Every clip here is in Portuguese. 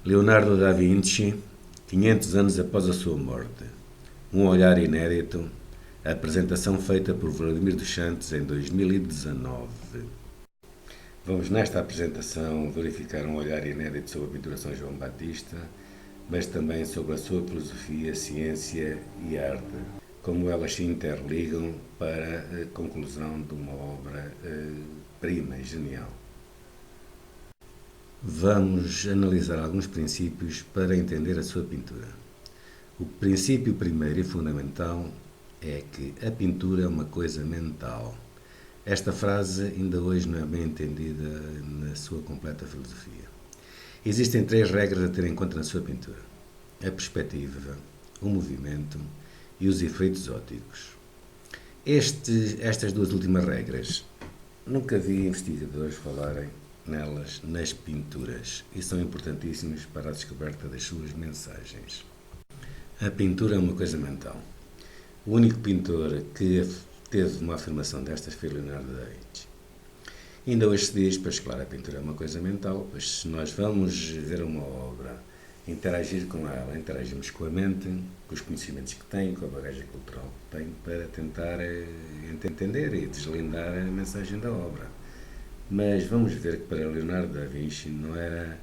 Leonardo da Vinci, 500 anos após a sua morte. Um olhar inédito. A apresentação feita por Vladimir dos Santos em 2019. Vamos nesta apresentação verificar um olhar inédito sobre a pintura de São João Batista, mas também sobre a sua filosofia, ciência e arte, como elas se interligam para a conclusão de uma obra-prima e genial. Vamos analisar alguns princípios para entender a sua pintura. O princípio primeiro e fundamental é que a pintura é uma coisa mental. Esta frase ainda hoje não é bem entendida na sua completa filosofia. Existem 3 regras a ter em conta na sua pintura: a perspectiva, o movimento e os efeitos ópticos. Estas 2 últimas regras, nunca vi investigadores falarem nelas nas pinturas e são importantíssimas para a descoberta das suas mensagens. A pintura é uma coisa mental. O único pintor que teve uma afirmação destas foi Leonardo da Vinci. Ainda hoje se diz, pois claro, a pintura é uma coisa mental, pois se nós vamos ver uma obra, interagir com ela, interagimos com a mente, com os conhecimentos que tem, com a bagagem cultural que tem, para tentar entender e deslindar a mensagem da obra. Mas vamos ver que para Leonardo da Vinci não era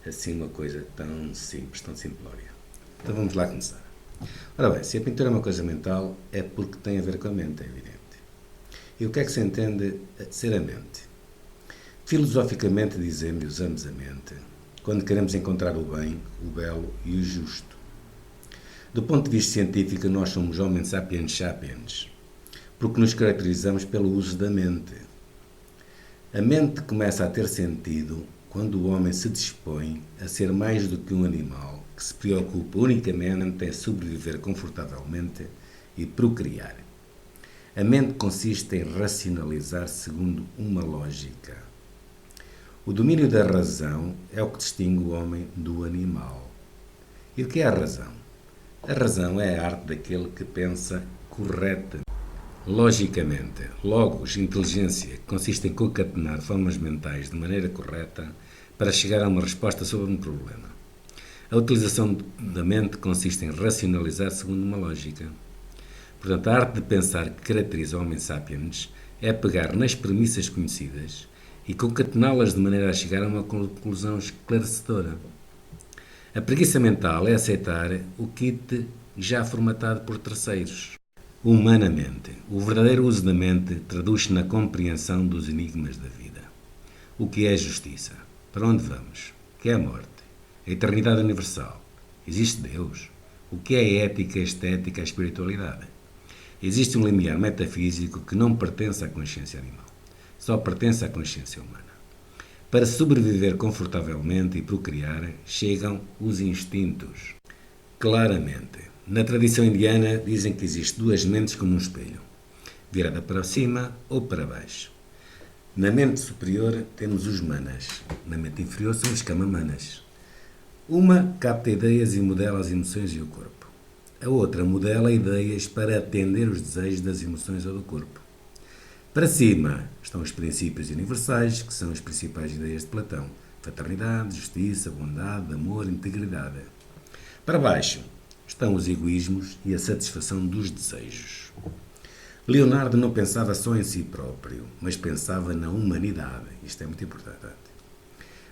assim uma coisa tão simples, tão simplória. Então vamos lá começar. Ora bem, se a pintura é uma coisa mental, é porque tem a ver com a mente, é evidente. E o que é que se entende ser a mente? Filosoficamente dizemos e usamos a mente quando queremos encontrar o bem, o belo e o justo. Do ponto de vista científico, nós somos homens sapiens sapiens, porque nos caracterizamos pelo uso da mente. A mente começa a ter sentido quando o homem se dispõe a ser mais do que um animal que se preocupa unicamente em sobreviver confortavelmente e procriar. A mente consiste em racionalizar segundo uma lógica. O domínio da razão é o que distingue o homem do animal. E o que é a razão? A razão é a arte daquele que pensa correta. Logicamente, logos, inteligência, consiste em concatenar formas mentais de maneira correta para chegar a uma resposta sobre um problema. A utilização da mente consiste em racionalizar segundo uma lógica. Portanto, a arte de pensar que caracteriza o Homo sapiens é pegar nas premissas conhecidas e concatená-las de maneira a chegar a uma conclusão esclarecedora. A preguiça mental é aceitar o kit já formatado por terceiros. Humanamente, o verdadeiro uso da mente traduz-se na compreensão dos enigmas da vida. O que é a justiça? Para onde vamos? O que é a morte? A eternidade universal? Existe Deus? O que é a ética, a estética, a espiritualidade? Existe um limiar metafísico que não pertence à consciência animal, só pertence à consciência humana. Para sobreviver confortavelmente e procriar, chegam os instintos. Claramente, na tradição indiana dizem que existem 2 mentes como um espelho, virada para cima ou para baixo. Na mente superior temos os manas, na mente inferior são os kamamanas. Uma capta ideias e modela as emoções e o corpo. A outra modela ideias para atender os desejos das emoções ou do corpo. Para cima estão os princípios universais, que são as principais ideias de Platão: fraternidade, justiça, bondade, amor, integridade. Para baixo estão os egoísmos e a satisfação dos desejos. Leonardo não pensava só em si próprio, mas pensava na humanidade. Isto é muito importante.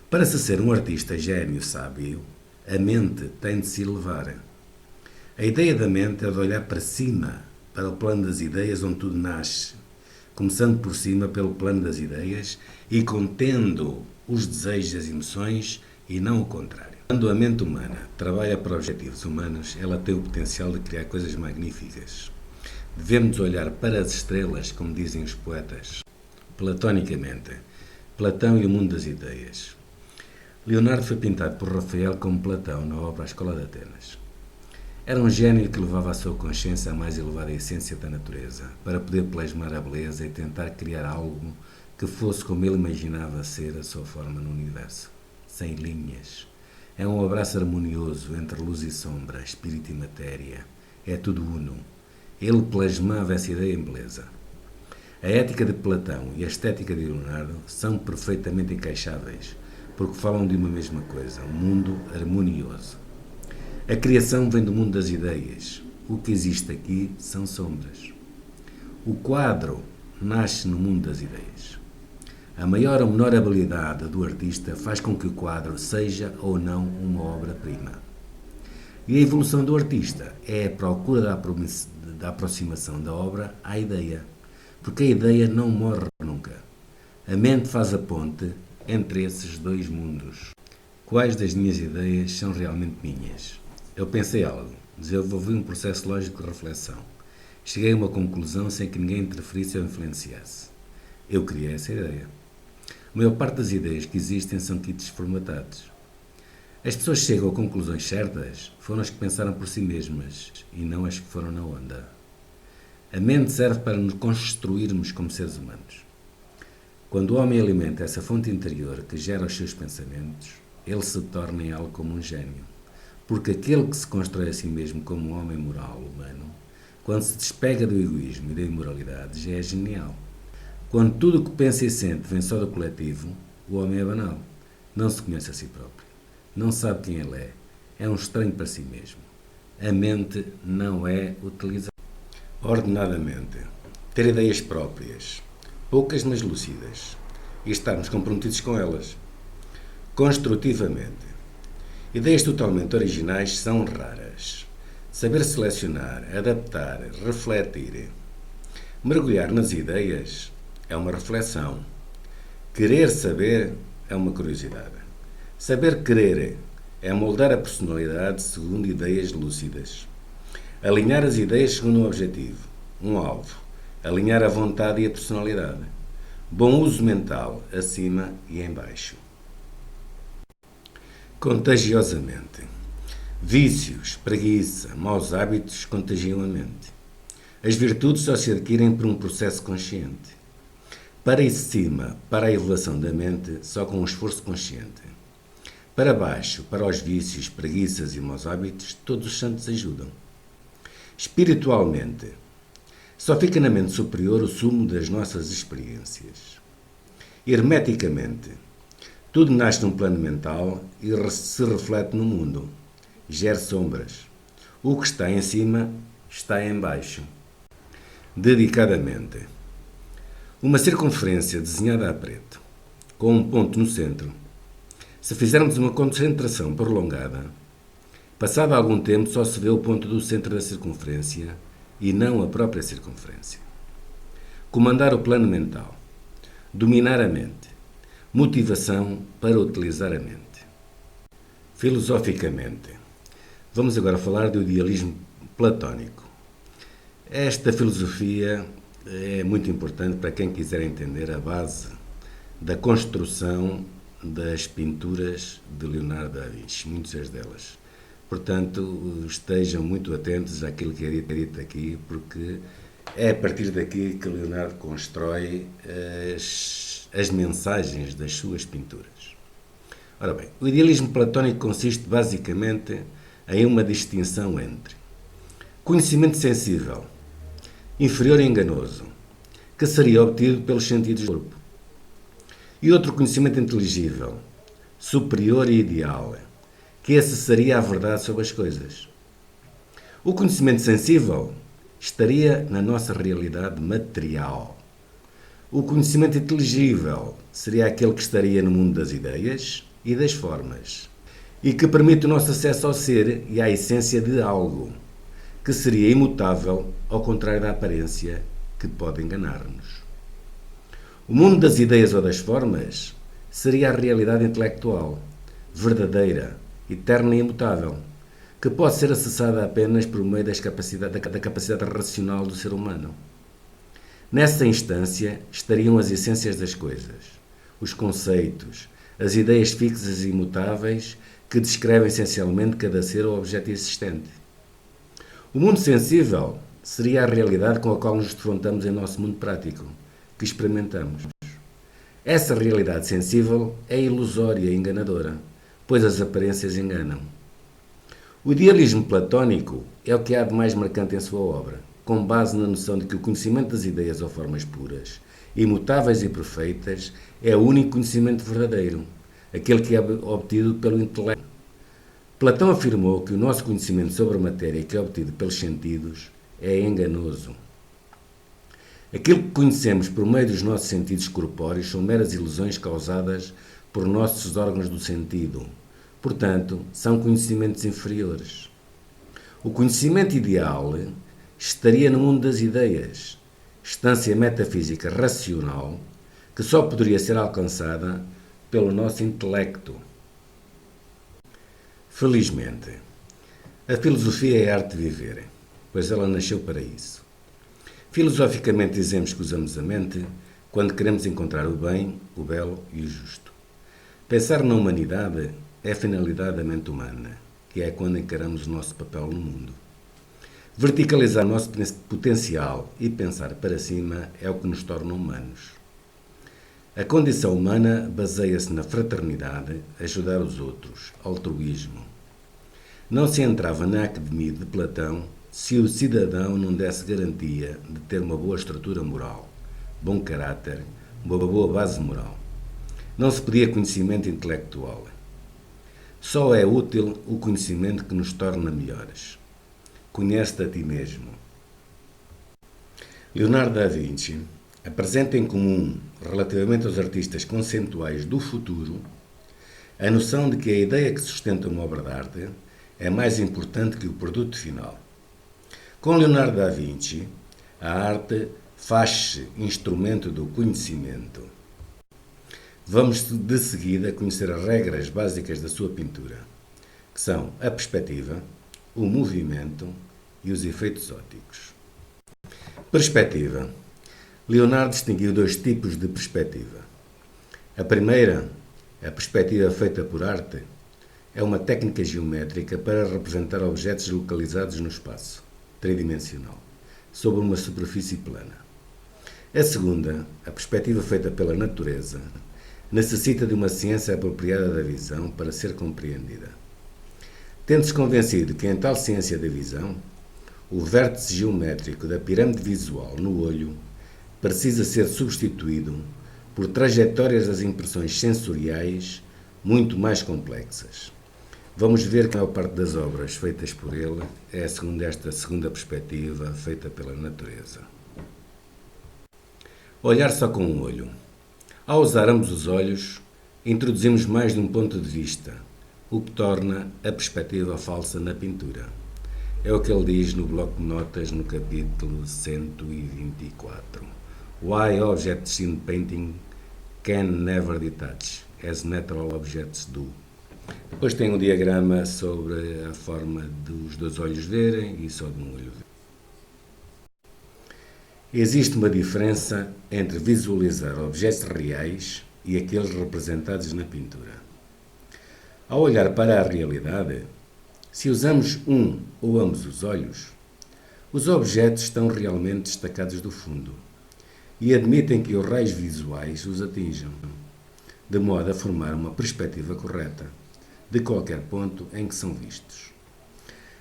Para se ser um artista gênio sábio, a mente tem de se elevar. A ideia da mente é de olhar para cima, para o plano das ideias onde tudo nasce, começando por cima pelo plano das ideias e contendo os desejos e as emoções e não o contrário. Quando a mente humana trabalha para objetivos humanos, ela tem o potencial de criar coisas magníficas. Devemos olhar para as estrelas, como dizem os poetas. Platonicamente, Platão e o mundo das ideias. Leonardo foi pintado por Rafael como Platão na obra A Escola de Atenas. Era um gênio que levava a sua consciência à mais elevada essência da natureza, para poder plasmar a beleza e tentar criar algo que fosse como ele imaginava ser a sua forma no universo, sem linhas. É um abraço harmonioso entre luz e sombra, espírito e matéria. É tudo uno. Ele plasmava essa ideia em beleza. A ética de Platão e a estética de Leonardo são perfeitamente encaixáveis, porque falam de uma mesma coisa, um mundo harmonioso. A criação vem do mundo das ideias. O que existe aqui são sombras. O quadro nasce no mundo das ideias. A maior ou menor habilidade do artista faz com que o quadro seja ou não uma obra-prima. E a evolução do artista é a procura da aproximação da obra à ideia, porque a ideia não morre nunca. A mente faz a ponte entre esses dois mundos. Quais das minhas ideias são realmente minhas? Eu pensei algo, desenvolvi um processo lógico de reflexão. Cheguei a uma conclusão sem que ninguém interferisse ou influenciasse. Eu criei essa ideia. A maior parte das ideias que existem são kits formatados. As pessoas que chegam a conclusões certas foram as que pensaram por si mesmas e não as que foram na onda. A mente serve para nos construirmos como seres humanos. Quando o homem alimenta essa fonte interior que gera os seus pensamentos, ele se torna em algo como um gênio. Porque aquele que se constrói a si mesmo como um homem moral, humano, quando se despega do egoísmo e da imoralidade, já é genial. Quando tudo o que pensa e sente vem só do coletivo, o homem é banal. Não se conhece a si próprio. Não sabe quem ele é. É um estranho para si mesmo. A mente não é utilizada ordenadamente. Ter ideias próprias, poucas mas lúcidas, e estarmos comprometidos com elas. Construtivamente. Ideias totalmente originais são raras. Saber selecionar, adaptar, refletir, mergulhar nas ideias é uma reflexão. Querer saber é uma curiosidade. Saber querer é moldar a personalidade segundo ideias lúcidas. Alinhar as ideias segundo um objetivo, um alvo. Alinhar a vontade e a personalidade. Bom uso mental, acima e em baixo. Contagiosamente. Vícios, preguiça, maus hábitos contagiam a mente. As virtudes só se adquirem por um processo consciente. Para ir cima, para a elevação da mente, só com um esforço consciente. Para baixo, para os vícios, preguiças e maus hábitos, todos os santos ajudam. Espiritualmente, só fica na mente superior o sumo das nossas experiências. Hermeticamente, tudo nasce num plano mental e se reflete no mundo. Gera sombras. O que está em cima está em baixo. Dedicadamente. Uma circunferência desenhada a preto, com um ponto no centro. Se fizermos uma concentração prolongada, passado algum tempo só se vê o ponto do centro da circunferência e não a própria circunferência. Comandar o plano mental. Dominar a mente. Motivação para utilizar a mente. Filosoficamente. Vamos agora falar do idealismo platónico. Esta filosofia é muito importante para quem quiser entender a base da construção das pinturas de Leonardo da Vinci, muitas delas. Portanto, estejam muito atentos àquilo que é dito aqui, porque é a partir daqui que Leonardo constrói as mensagens das suas pinturas. Ora bem, o idealismo platónico consiste basicamente em uma distinção entre conhecimento sensível, inferior e enganoso, que seria obtido pelos sentidos do corpo, e outro conhecimento inteligível, superior e ideal, que esse seria a verdade sobre as coisas. O conhecimento sensível estaria na nossa realidade material. O conhecimento inteligível seria aquele que estaria no mundo das ideias e das formas, e que permite o nosso acesso ao ser e à essência de algo, que seria imutável, ao contrário da aparência, que pode enganar-nos. O mundo das ideias ou das formas seria a realidade intelectual, verdadeira, eterna e imutável, que pode ser acessada apenas por meio da capacidade racional do ser humano. Nessa instância estariam as essências das coisas, os conceitos, as ideias fixas e imutáveis que descrevem essencialmente cada ser ou objeto existente. O mundo sensível seria a realidade com a qual nos defrontamos em nosso mundo prático, que experimentamos. Essa realidade sensível é ilusória e enganadora, pois as aparências enganam. O idealismo platónico é o que há de mais marcante em sua obra, com base na noção de que o conhecimento das ideias ou formas puras, imutáveis e perfeitas, é o único conhecimento verdadeiro, aquele que é obtido pelo intelecto. Platão afirmou que o nosso conhecimento sobre a matéria que é obtido pelos sentidos é enganoso. Aquilo que conhecemos por meio dos nossos sentidos corpóreos são meras ilusões causadas por nossos órgãos do sentido. Portanto, são conhecimentos inferiores. O conhecimento ideal estaria no mundo das ideias, instância metafísica racional que só poderia ser alcançada pelo nosso intelecto. Felizmente, a filosofia é a arte de viver, pois ela nasceu para isso. Filosoficamente dizemos que usamos a mente quando queremos encontrar o bem, o belo e o justo. Pensar na humanidade é a finalidade da mente humana, que é quando encaramos o nosso papel no mundo. Verticalizar o nosso potencial e pensar para cima é o que nos torna humanos. A condição humana baseia-se na fraternidade, ajudar os outros, altruísmo. Não se entrava na Academia de Platão se o cidadão não desse garantia de ter uma boa estrutura moral, bom caráter, uma boa base moral. Não se pedia conhecimento intelectual. Só é útil o conhecimento que nos torna melhores. Conhece-te a ti mesmo. Leonardo da Vinci apresenta em comum, relativamente aos artistas conceituais do futuro, a noção de que a ideia que sustenta uma obra de arte é mais importante que o produto final. Com Leonardo da Vinci, a arte faz-se instrumento do conhecimento. Vamos de seguida conhecer as regras básicas da sua pintura, que são a perspectiva, o movimento e os efeitos ópticos. Perspectiva. Leonardo distinguiu dois tipos de perspectiva. A primeira, a perspectiva feita por arte, é uma técnica geométrica para representar objetos localizados no espaço tridimensional, sobre uma superfície plana. A segunda, a perspectiva feita pela natureza, necessita de uma ciência apropriada da visão para ser compreendida. Tendo-se convencido que em tal ciência da visão, o vértice geométrico da pirâmide visual no olho precisa ser substituído por trajetórias das impressões sensoriais muito mais complexas. Vamos ver que a maior parte das obras feitas por ele é segundo esta segunda perspectiva feita pela natureza. Olhar só com um olho. Ao usar ambos os olhos, introduzimos mais de um ponto de vista, o que torna a perspectiva falsa na pintura. É o que ele diz no bloco de notas no capítulo 124. Why objects in painting can never detach, as natural objects do. Depois tem um diagrama sobre a forma dos dois olhos verem e só de um olho ver. Existe uma diferença entre visualizar objetos reais e aqueles representados na pintura. Ao olhar para a realidade, se usamos um ou ambos os olhos, os objetos estão realmente destacados do fundo e admitem que os raios visuais os atinjam, de modo a formar uma perspectiva correta de qualquer ponto em que são vistos.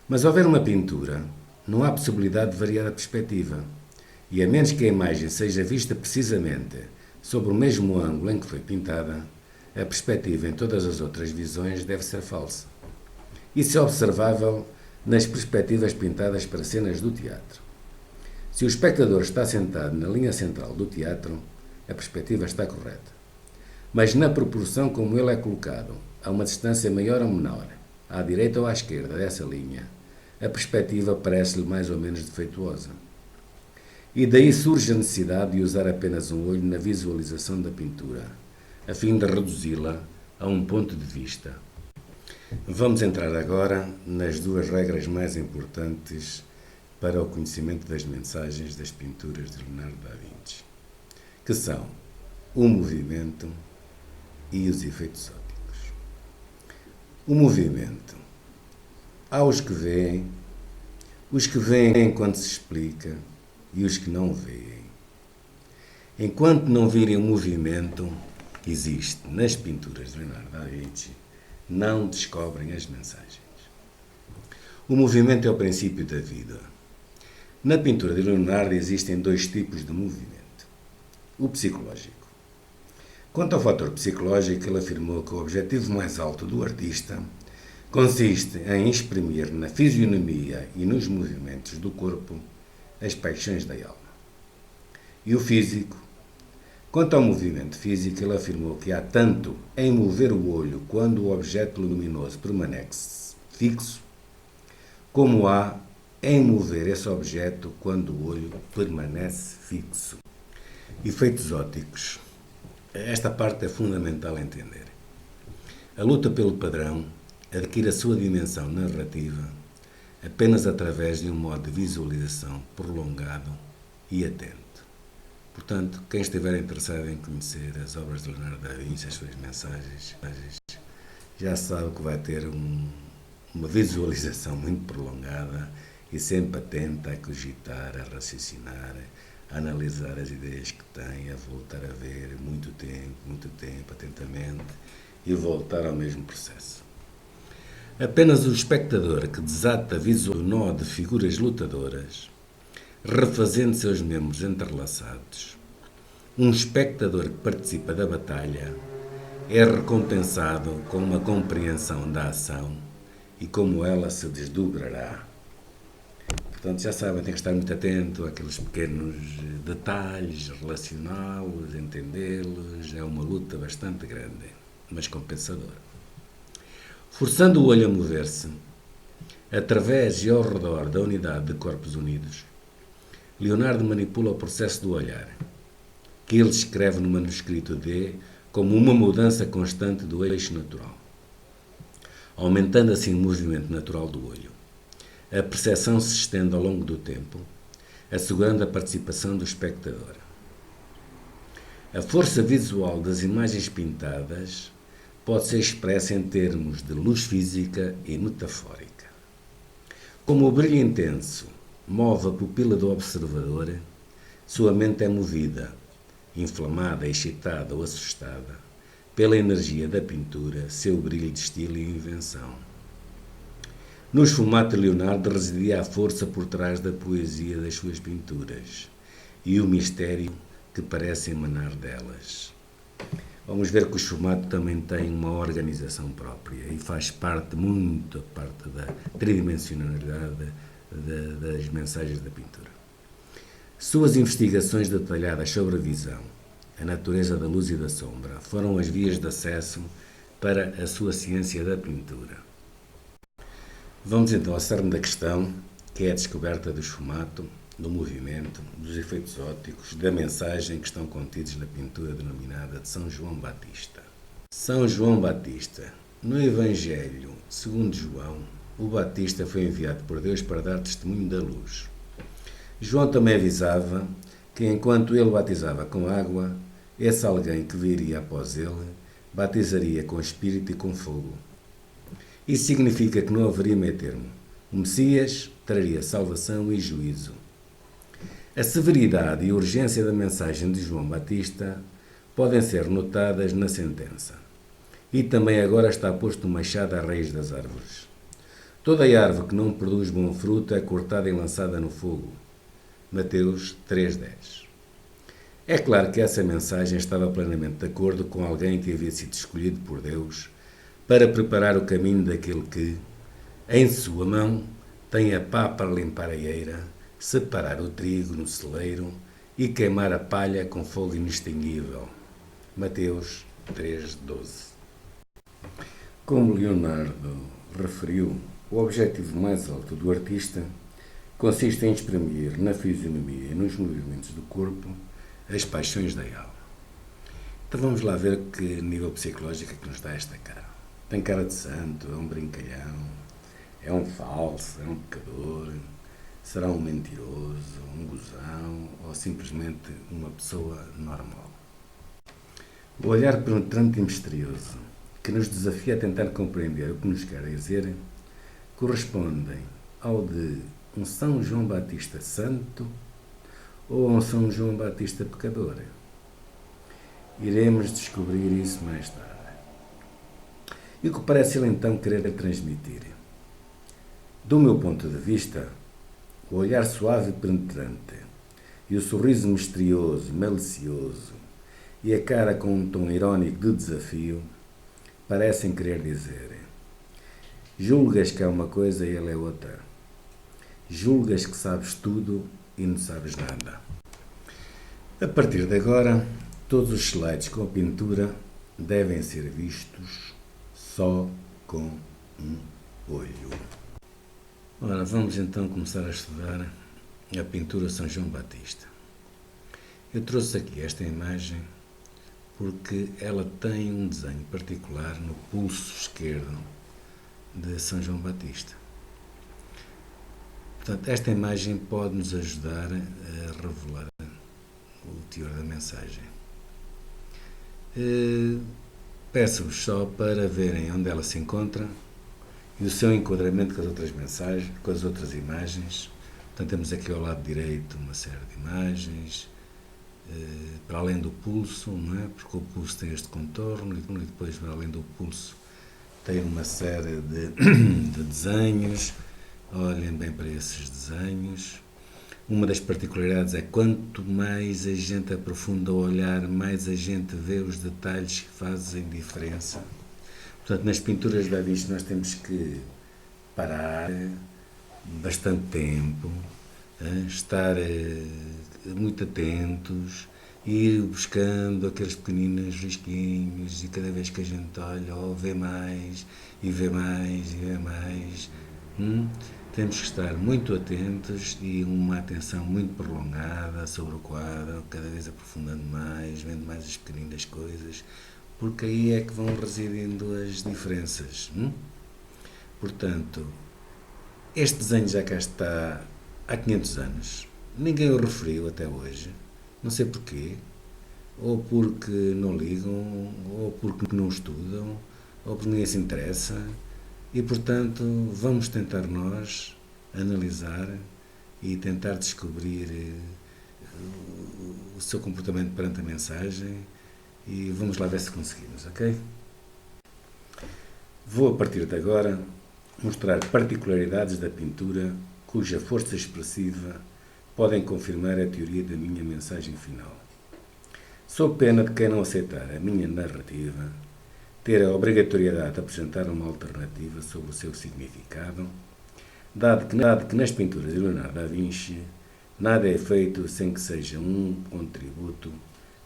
Mas ao ver uma pintura, não há possibilidade de variar a perspectiva, e a menos que a imagem seja vista precisamente sobre o mesmo ângulo em que foi pintada, a perspectiva em todas as outras visões deve ser falsa. Isso é observável nas perspectivas pintadas para cenas do teatro. Se o espectador está sentado na linha central do teatro, a perspectiva está correta. Mas na proporção como ele é colocado, a uma distância maior ou menor, à direita ou à esquerda dessa linha, a perspectiva parece-lhe mais ou menos defeituosa. E daí surge a necessidade de usar apenas um olho na visualização da pintura, a fim de reduzi-la a um ponto de vista. Vamos entrar agora nas duas regras mais importantes para o conhecimento das mensagens das pinturas de Leonardo da Vinci, que são o movimento e os efeitos ópticos. O movimento. Há os que veem enquanto se explica e os que não veem. Enquanto não virem o movimento que existe nas pinturas de Leonardo da Vinci, não descobrem as mensagens. O movimento é o princípio da vida. Na pintura de Leonardo existem dois tipos de movimento. O psicológico. Quanto ao fator psicológico, ele afirmou que o objetivo mais alto do artista consiste em exprimir na fisionomia e nos movimentos do corpo as paixões da alma. E o físico? Quanto ao movimento físico, ele afirmou que há tanto em mover o olho quando o objeto luminoso permanece fixo, como há em mover esse objeto quando o olho permanece fixo. Efeitos ópticos. Esta parte é fundamental entender. A luta pelo padrão adquire a sua dimensão narrativa apenas através de um modo de visualização prolongado e atento. Portanto, quem estiver interessado em conhecer as obras de Leonardo da Vinci, as suas mensagens, já sabe que vai ter uma visualização muito prolongada e sempre atenta a cogitar, a raciocinar, a analisar as ideias que tem, a voltar a ver muito tempo, atentamente, e voltar ao mesmo processo. Apenas o espectador que desata visual o nó de figuras lutadoras, refazendo seus membros entrelaçados, um espectador que participa da batalha, é recompensado com uma compreensão da ação e como ela se desdobrará. Portanto, já sabem, tem que estar muito atento àqueles pequenos detalhes, relacioná-los, entendê-los. É uma luta bastante grande, mas compensadora. Forçando o olho a mover-se, através e ao redor da unidade de corpos unidos, Leonardo manipula o processo do olhar, que ele escreve no manuscrito D como uma mudança constante do eixo natural, aumentando assim o movimento natural do olho. A percepção se estende ao longo do tempo, assegurando a participação do espectador. A força visual das imagens pintadas pode ser expressa em termos de luz física e metafórica. Como o brilho intenso move a pupila do observador, sua mente é movida, inflamada, excitada ou assustada, pela energia da pintura, seu brilho de estilo e invenção. No esfumato de Leonardo residia a força por trás da poesia das suas pinturas e o mistério que parece emanar delas. Vamos ver que o esfumato também tem uma organização própria e faz muito parte da tridimensionalidade das mensagens da pintura. Suas investigações detalhadas sobre a visão, a natureza da luz e da sombra, foram as vias de acesso para a sua ciência da pintura. Vamos então ao cerne da questão, que é a descoberta do esfumato, do movimento, dos efeitos ópticos, da mensagem que estão contidos na pintura denominada de São João Batista. São João Batista. No Evangelho segundo João, o Batista foi enviado por Deus para dar testemunho da luz. João também avisava que enquanto ele batizava com água, esse alguém que viria após ele batizaria com Espírito e com fogo. Isso significa que não haveria meio termo. O Messias traria salvação e juízo. A severidade e urgência da mensagem de João Batista podem ser notadas na sentença. E também agora está posto um machado à raiz das árvores. Toda a árvore que não produz bom fruto é cortada e lançada no fogo. Mateus 3,10. É claro que essa mensagem estava plenamente de acordo com alguém que havia sido escolhido por Deus para preparar o caminho daquele que, em sua mão, tem a pá para limpar a eira, separar o trigo no celeiro e queimar a palha com fogo inextinguível. Mateus 3,12. Como Leonardo referiu, o objetivo mais alto do artista consiste em exprimir na fisionomia e nos movimentos do corpo as paixões da alma. Então vamos lá ver que nível psicológico é que nos dá esta cara. Tem cara de santo, é um brincalhão, é um falso, é um pecador, será um mentiroso, um gozão ou simplesmente uma pessoa normal. O olhar penetrante e misterioso, que nos desafia a tentar compreender o que nos quer dizer, correspondem ao de um São João Batista santo ou a um São João Batista pecador. Iremos descobrir isso mais tarde. E o que parece ele então querer transmitir? Do meu ponto de vista, o olhar suave e penetrante e o sorriso misterioso, malicioso e a cara com um tom irónico de desafio, parecem querer dizer: julgas que é uma coisa e ele é outra. Julgas que sabes tudo e não sabes nada. A partir de agora, todos os slides com a pintura devem ser vistos só com um olho. Ora, vamos então começar a estudar a pintura São João Batista. Eu trouxe aqui esta imagem porque ela tem um desenho particular no pulso esquerdo de São João Batista. Portanto, esta imagem pode nos ajudar a revelar o teor da mensagem. Peço-vos só para verem onde ela se encontra e o seu enquadramento com as outras mensagens, com as outras imagens. Portanto, temos aqui ao lado direito uma série de imagens, para além do pulso, não é? Porque o pulso tem este contorno e depois, para além do pulso, tem uma série de desenhos. Olhem bem para esses desenhos. Uma das particularidades é quanto mais a gente aprofunda o olhar, mais a gente vê os detalhes que fazem diferença. Portanto, nas pinturas da Vinci nós temos que parar bastante tempo, estar muito atentos, ir buscando aqueles pequeninos risquinhos e cada vez que a gente olha, vê mais e vê mais e vê mais. Temos que estar muito atentos e uma atenção muito prolongada sobre o quadro, cada vez aprofundando mais, vendo mais as pequeninas coisas, porque aí é que vão residindo as diferenças. Portanto, este desenho já cá está há 500 anos. Ninguém o referiu até hoje. Não sei porquê. Ou porque não ligam, ou porque não estudam, ou porque ninguém se interessa. E, portanto, vamos tentar nós analisar e tentar descobrir o seu comportamento perante a mensagem e vamos lá ver se conseguimos, ok? Vou, a partir de agora, mostrar particularidades da pintura cuja força expressiva podem confirmar a teoria da minha mensagem final. Sob pena de quem não aceitar a minha narrativa ter a obrigatoriedade de apresentar uma alternativa sobre o seu significado, dado que nas pinturas de Leonardo da Vinci nada é feito sem que seja um contributo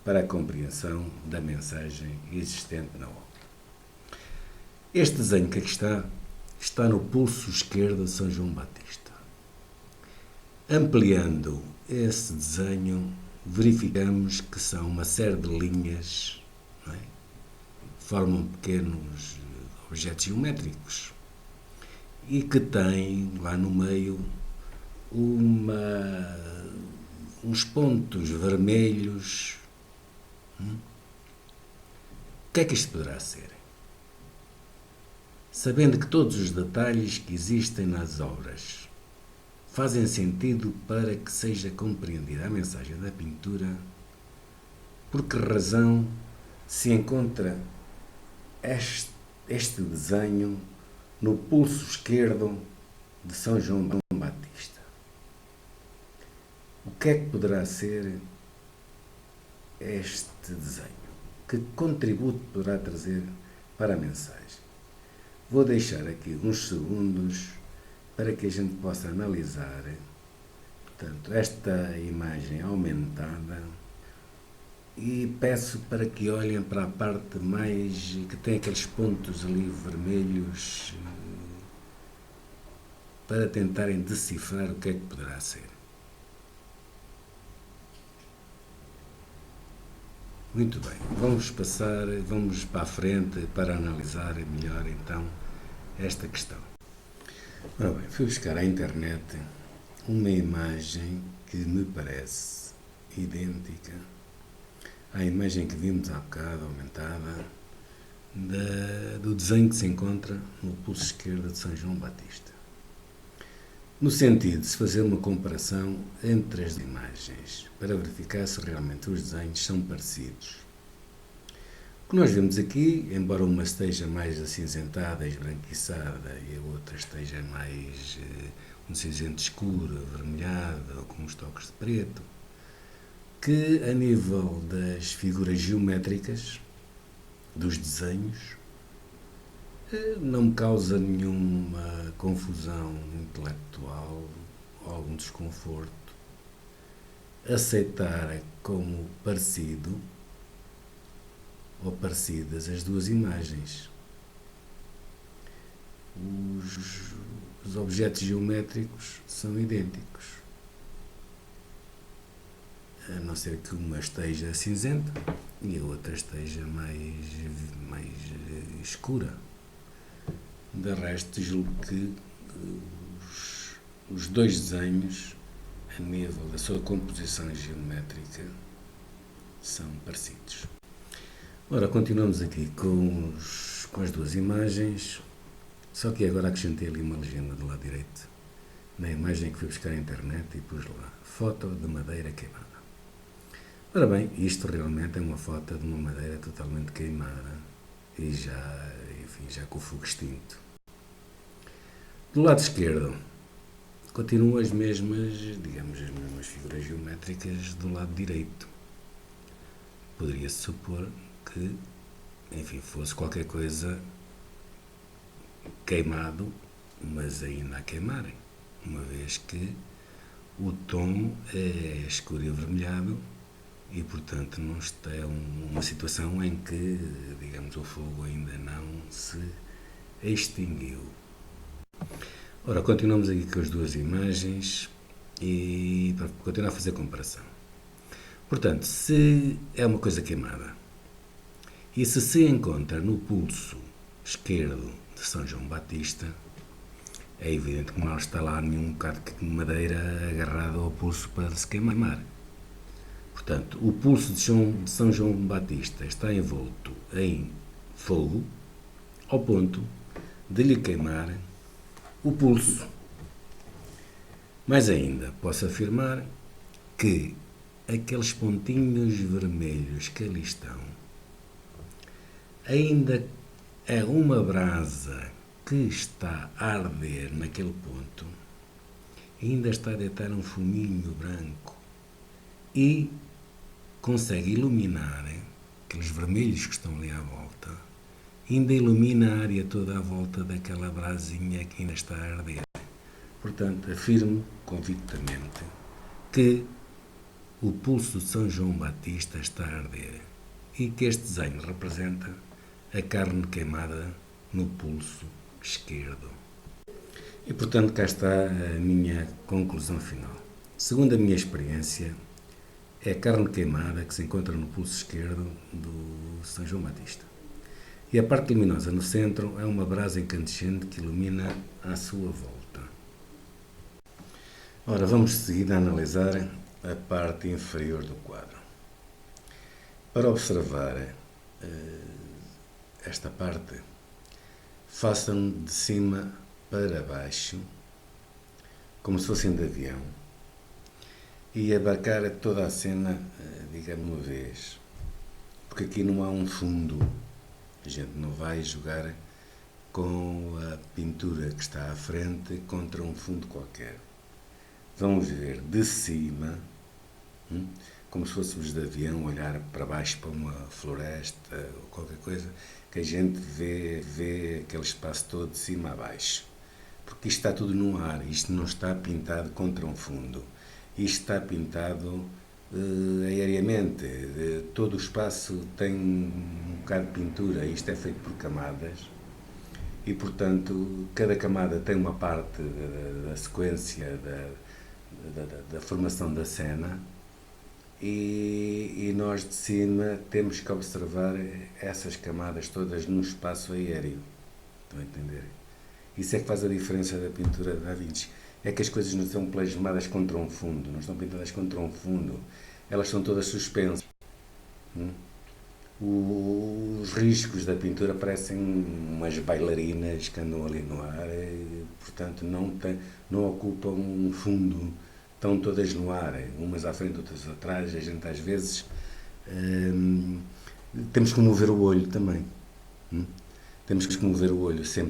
para a compreensão da mensagem existente na obra. Este desenho que aqui está no pulso esquerdo de São João Batista. Ampliando esse desenho, verificamos que são uma série de linhas, não é? Formam pequenos objetos geométricos e que têm lá no meio uns pontos vermelhos. O que é que isto poderá ser? Sabendo que todos os detalhes que existem nas obras fazem sentido para que seja compreendida a mensagem da pintura, por que razão se encontra este desenho no pulso esquerdo de São João Batista? O que é que poderá ser este desenho? Que contributo poderá trazer para a mensagem? Vou deixar aqui uns segundos para que a gente possa analisar, portanto, esta imagem aumentada. E peço para que olhem para a parte mais que tem aqueles pontos ali vermelhos para tentarem decifrar o que é que poderá ser. Muito bem, vamos para a frente para analisar melhor então esta questão. Ora bem, fui buscar à internet uma imagem que me parece idêntica à imagem que vimos há bocado, aumentada, do desenho que se encontra no pulso esquerdo de São João Batista. No sentido de se fazer uma comparação entre as imagens, para verificar se realmente os desenhos são parecidos. O que nós vemos aqui, embora uma esteja mais acinzentada, esbranquiçada, e a outra esteja mais um cinzento escuro, avermelhado, ou com uns toques de preto, o que a nível das figuras geométricas, dos desenhos, não me causa nenhuma confusão intelectual ou algum desconforto aceitar como parecido ou parecidas as duas imagens. Os objetos geométricos são idênticos, a não ser que uma esteja cinzenta e a outra esteja mais escura. De resto, julgo que os dois desenhos, a nível da sua composição geométrica, são parecidos. Ora, continuamos aqui com as duas imagens, só que agora acrescentei ali uma legenda do lado direito, na imagem que fui buscar à internet e pus lá, foto de madeira queimada. Ora bem, isto realmente é uma foto de uma madeira totalmente queimada e já com o fogo extinto. Do lado esquerdo, continuam as mesmas figuras geométricas do lado direito. Poderia-se supor que, fosse qualquer coisa queimado, mas ainda a queimarem, uma vez que o tom é escuro e avermelhado e, portanto, não está uma situação em que, o fogo ainda não se extinguiu. Ora, continuamos aqui com as duas imagens e para continuar a fazer comparação. Portanto, se é uma coisa queimada e se encontra no pulso esquerdo de São João Batista, é evidente que não está lá nenhum bocado de madeira agarrado ao pulso para se queimar. Portanto, o pulso de São João Batista está envolto em fogo ao ponto de lhe queimar o pulso. Mais ainda, posso afirmar que aqueles pontinhos vermelhos que ali estão ainda é uma brasa que está a arder naquele ponto, ainda está a deitar um fuminho branco e consegue iluminar aqueles vermelhos que estão ali à volta, ainda ilumina a área toda à volta daquela brasinha que ainda está a arder. Portanto, afirmo convictamente que o pulso de São João Batista está a arder e que este desenho representa a carne queimada no pulso esquerdo. E, portanto, cá está a minha conclusão final. Segundo a minha experiência, é a carne queimada que se encontra no pulso esquerdo do São João Batista. E a parte luminosa no centro é uma brasa incandescente que ilumina à sua volta. Ora, vamos seguir a analisar a parte inferior do quadro. Para observar esta parte, façam de cima para baixo, como se fossem de avião, e abarcar toda a cena, uma vez, porque aqui não há um fundo, a gente não vai jogar com a pintura que está à frente contra um fundo qualquer. Vamos ver de cima, como se fôssemos de avião, olhar para baixo para uma floresta ou qualquer coisa, que a gente vê aquele espaço todo de cima a baixo. Porque isto está tudo no ar, isto não está pintado contra um fundo. Isto está pintado aéreamente. Todo o espaço tem um bocado de pintura, isto é feito por camadas. E, portanto, cada camada tem uma parte da sequência da formação da cena e nós de cima temos que observar essas camadas todas no espaço aéreo. Estão a entender? Isso é que faz a diferença da pintura de Da Vinci. É que as coisas não são plasmadas contra um fundo, não estão pintadas contra um fundo. Elas são todas suspensas. Os riscos da pintura parecem umas bailarinas que andam ali no ar, e, portanto não ocupam um fundo, estão todas no ar, umas à frente, outras atrás. A gente às vezes temos que mover o olho também. Temos que mover o olho sem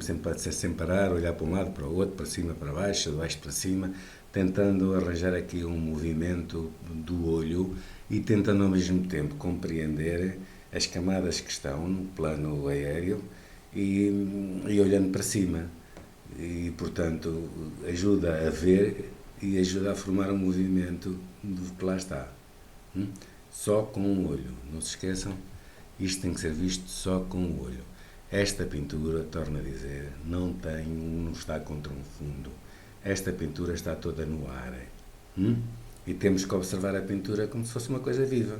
parar, olhar para um lado, para o outro, para cima, para baixo, de baixo para cima, tentando arranjar aqui um movimento do olho e tentando ao mesmo tempo compreender as camadas que estão no plano aéreo e olhando para cima. E, portanto, ajuda a ver e ajuda a formar um movimento do que lá está. Só com um olho. Não se esqueçam, isto tem que ser visto só com o olho. Esta pintura, torno a dizer, não está contra um fundo. Esta pintura está toda no ar. E temos que observar a pintura como se fosse uma coisa viva.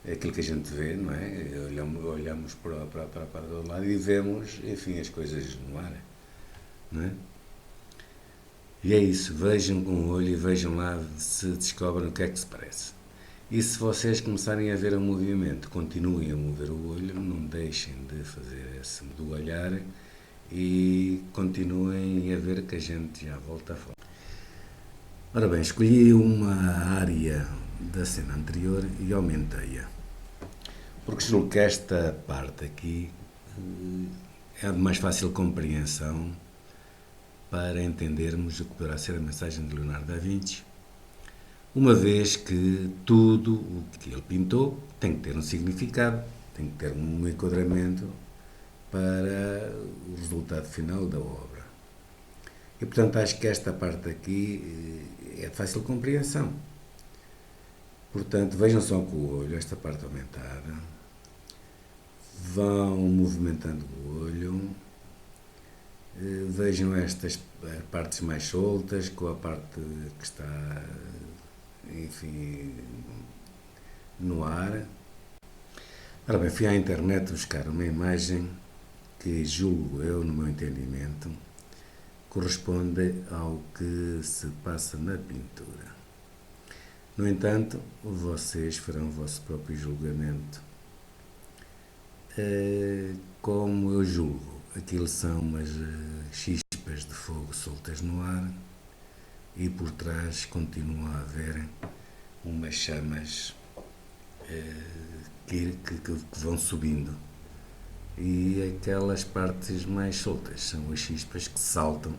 É aquilo que a gente vê, não é? Olhamos para o lado e vemos, enfim, as coisas no ar. Não é? E é isso, vejam com o olho e vejam lá se descobrem o que é que se parece. E se vocês começarem a ver o movimento, continuem a mover o olho, não deixem de fazer esse do olhar e continuem a ver que a gente já volta a falar. Ora bem, escolhi uma área da cena anterior e aumentei-a. Porque julgo que esta parte aqui é de mais fácil compreensão para entendermos o que poderá ser a mensagem de Leonardo da Vinci, uma vez que tudo o que ele pintou tem que ter um significado, tem que ter um enquadramento para o resultado final da obra. E, portanto, acho que esta parte aqui é de fácil compreensão. Portanto, vejam só com o olho esta parte aumentada, vão movimentando o olho, vejam estas partes mais soltas com a parte que está, enfim, no ar. Ora bem, fui à internet buscar uma imagem que, julgo eu, no meu entendimento, corresponde ao que se passa na pintura. No entanto, vocês farão o vosso próprio julgamento. Como eu julgo, aquilo são umas chispas de fogo soltas no ar e por trás continua a haver umas chamas que vão subindo. E aquelas partes mais soltas são as chispas que saltam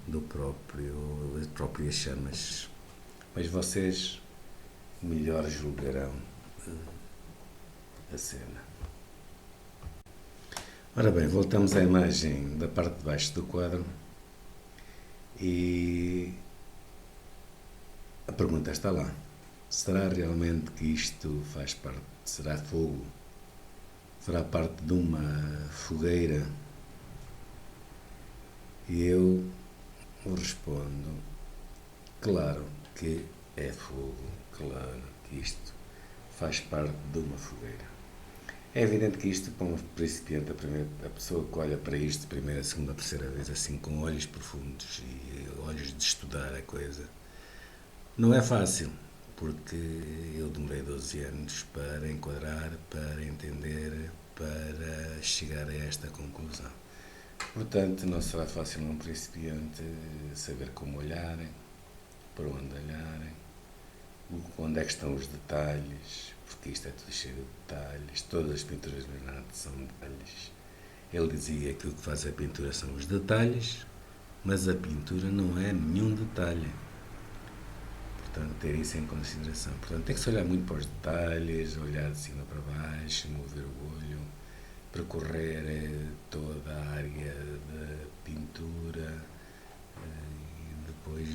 das próprias chamas. Mas vocês melhor julgarão a cena. Ora bem, voltamos à imagem da parte de baixo do quadro e a pergunta está lá. Será realmente que isto faz parte? Será fogo? Será parte de uma fogueira? E eu respondo, claro que é fogo, claro que isto faz parte de uma fogueira. É evidente que isto, para um principiante, a pessoa que olha para isto primeira, segunda, terceira vez, assim, com olhos profundos e olhos de estudar a coisa, não é fácil, porque eu demorei 12 anos para enquadrar, para entender, para chegar a esta conclusão. Portanto, não será fácil a um principiante saber como olharem, para onde olharem, onde é que estão os detalhes, porque isto é tudo cheio de detalhes, todas as pinturas de Leonardo são detalhes. Ele dizia que o que faz a pintura são os detalhes, mas a pintura não é nenhum detalhe. Portanto, ter isso em consideração. Portanto, tem que se olhar muito para os detalhes, olhar de cima para baixo, mover o olho, percorrer toda a área da pintura e depois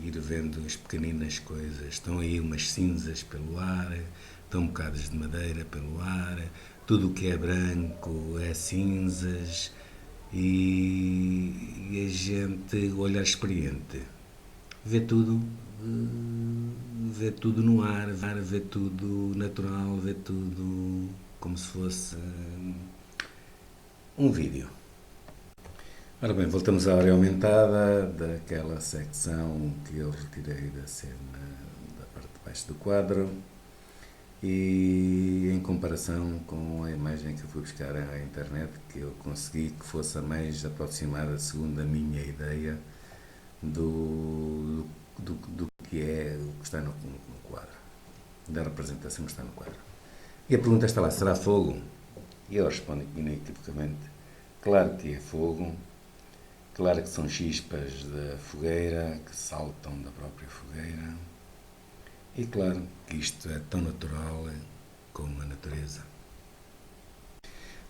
ir vendo as pequeninas coisas. Estão aí umas cinzas pelo ar, estão bocados de madeira pelo ar, tudo o que é branco é cinzas e a gente, o olhar experiente, vê tudo no ar, vê tudo natural, vê tudo como se fosse um vídeo. Ora bem, voltamos à área aumentada daquela secção que eu retirei da cena da parte de baixo do quadro e em comparação com a imagem que eu fui buscar à internet, que eu consegui que fosse a mais aproximada segundo a minha ideia do que é o que está no quadro, da representação que está no quadro. E a pergunta está lá, será fogo? E ele responde inequivocamente: claro que é fogo, claro que são chispas da fogueira, que saltam da própria fogueira, e claro que isto é tão natural como a natureza.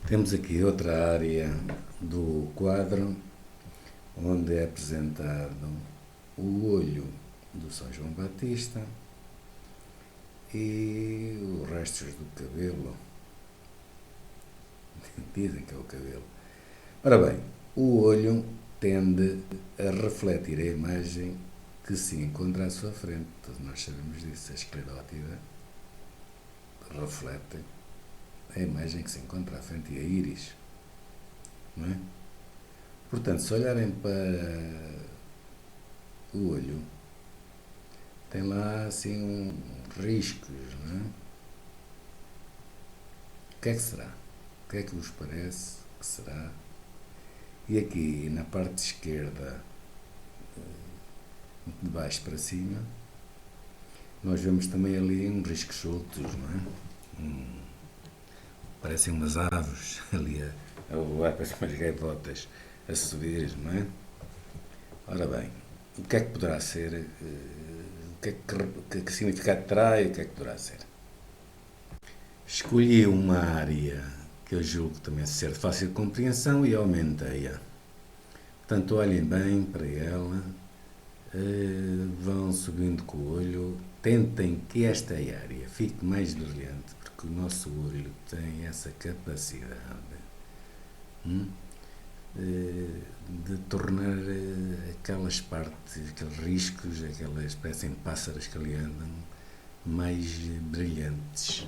Temos aqui outra área do quadro, onde é apresentado o olho do São João Batista e os restos do cabelo. Dizem que é o cabelo. Ora bem, o olho tende a refletir a imagem que se encontra à sua frente. Todos nós sabemos disso. A esclerótida reflete a imagem que se encontra à frente e a íris. Não é? Portanto, se olharem para o olho, tem lá assim uns riscos, não é? O que é que será? O que é que vos parece que será? E aqui na parte esquerda, de baixo para cima, nós vemos também ali uns riscos soltos, não é? Parecem umas aves ali a voar, parecem umas gaivotas a subir, não é? Ora bem, o que é que poderá ser? Que significado terá e o que é que poderá ser? Escolhi uma área que eu julgo também ser de fácil compreensão e aumentei-a. Portanto, olhem bem para ela, vão subindo com o olho, tentem que esta área fique mais brilhante, porque o nosso olho tem essa capacidade de tornar aquelas partes, aqueles riscos, aquelas parecem pássaros que ali andam, mais brilhantes.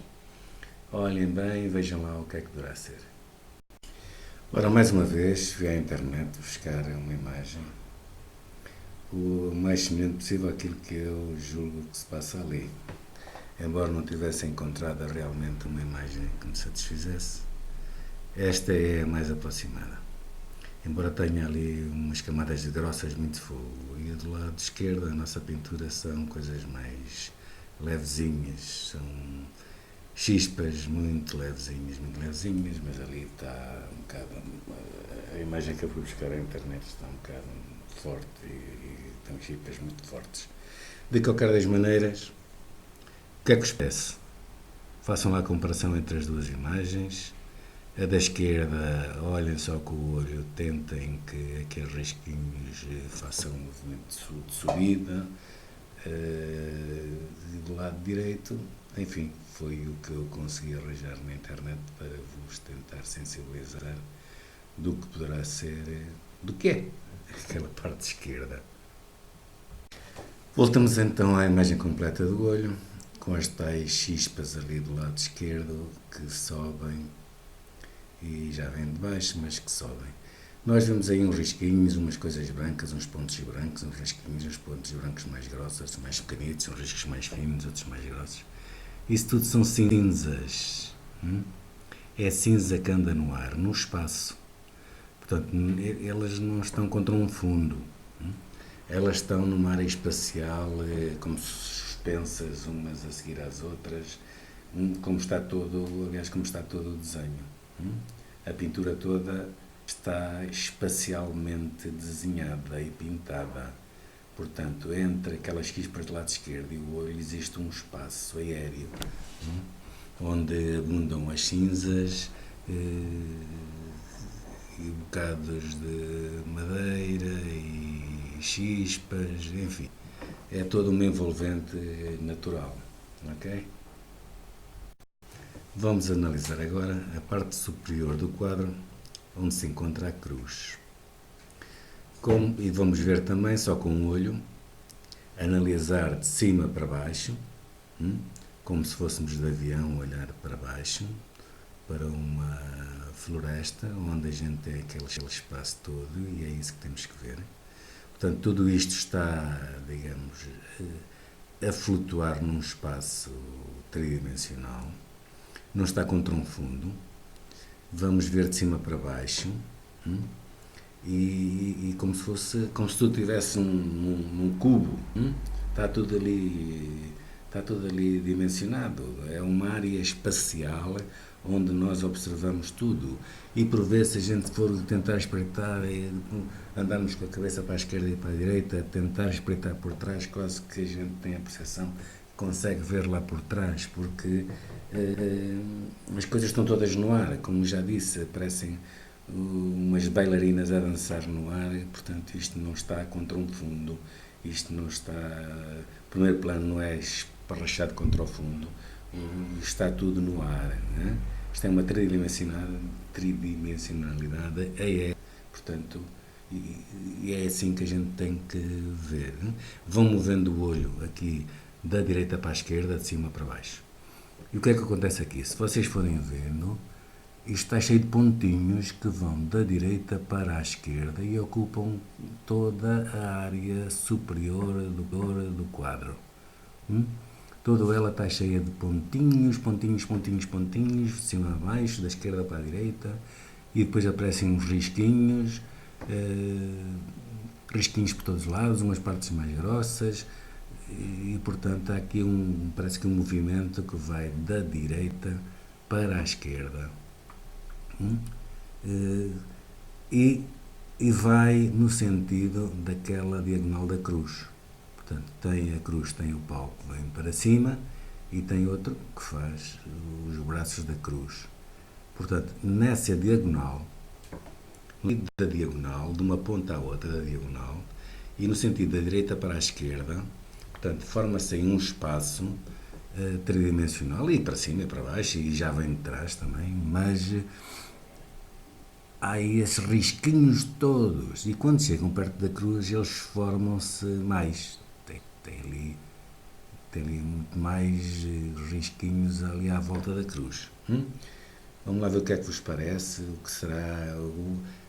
Olhem bem e vejam lá o que é que poderá ser. Ora, mais uma vez, fui à internet buscar uma imagem o mais semelhante possível àquilo que eu julgo que se passa ali. Embora não tivesse encontrado realmente uma imagem que me satisfizesse, esta é a mais aproximada. Embora tenha ali umas camadas grossas muito de fogo, e do lado esquerdo a nossa pintura são coisas mais levezinhas, são chispas muito levezinhas, mas ali está um bocado, a imagem que eu fui buscar na internet está um bocado forte e tem chispas muito fortes. De qualquer das maneiras, o que é que vos peço? Façam lá a comparação entre as duas imagens. A da esquerda, olhem só com o olho, tentem que aqueles risquinhos façam um movimento de subida. E do lado direito, enfim, foi o que eu consegui arranjar na internet para vos tentar sensibilizar do que poderá ser, do que é aquela parte esquerda. Voltamos então à imagem completa do olho, com as tais chispas ali do lado esquerdo que sobem e já vêm de baixo, mas que sobem. Nós vemos aí uns risquinhos, umas coisas brancas, uns pontos brancos, uns risquinhos, uns pontos brancos mais grossos, mais pequenitos, uns riscos mais finos, outros mais grossos. Isso tudo são cinzas. É cinza que anda no ar, no espaço. Portanto, elas não estão contra um fundo. Elas estão numa área espacial, como suspensas umas a seguir às outras, como está todo o desenho. A pintura toda está espacialmente desenhada e pintada. Portanto, entre aquelas chispas do lado esquerdo e o olho existe um espaço aéreo, onde abundam as cinzas e bocados de madeira e chispas, enfim. É todo uma envolvente natural, ok? Vamos analisar agora a parte superior do quadro, onde se encontra a cruz. E vamos ver também, só com o olho, analisar de cima para baixo, como se fôssemos de avião olhar para baixo, para uma floresta, onde a gente tem aquele espaço todo, e é isso que temos que ver. Portanto, tudo isto está, digamos, a flutuar num espaço tridimensional, não está contra um fundo. Vamos ver de cima para baixo, e como se tudo estivesse num cubo, está tudo ali dimensionado. É uma área espacial onde nós observamos tudo. E por vezes, se a gente for tentar espreitar, andarmos com a cabeça para a esquerda e para a direita, tentar espreitar por trás, quase que a gente tem a percepção que consegue ver lá por trás, porque as coisas estão todas no ar, como já disse, parecem umas bailarinas a dançar no ar, e, portanto isto não está contra um fundo, isto não está, o primeiro plano não é esparrachado contra o fundo, está tudo no ar, né? Isto é uma tridimensionalidade, portanto, e é assim que a gente tem que ver, né? Vão movendo o olho aqui da direita para a esquerda, de cima para baixo. E o que é que acontece aqui? Se vocês forem vendo, isto está cheio de pontinhos que vão da direita para a esquerda e ocupam toda a área superior do quadro. Toda ela está cheia de pontinhos, pontinhos, pontinhos, pontinhos, de cima a baixo, da esquerda para a direita, e depois aparecem uns risquinhos, risquinhos por todos os lados, umas partes mais grossas, e portanto há aqui parece que um movimento que vai da direita para a esquerda. E vai no sentido daquela diagonal da cruz. Portanto, tem a cruz, tem o pau que vem para cima e tem outro que faz os braços da cruz. Portanto, nessa diagonal, da diagonal, de uma ponta à outra da diagonal, e no sentido da direita para a esquerda, portanto, forma-se aí um espaço tridimensional, e para cima e para baixo, e já vem de trás também, mas há esses risquinhos todos, e quando chegam perto da cruz eles formam-se mais, tem ali muito mais risquinhos ali à volta da cruz. Vamos lá ver o que é que vos parece, o que será,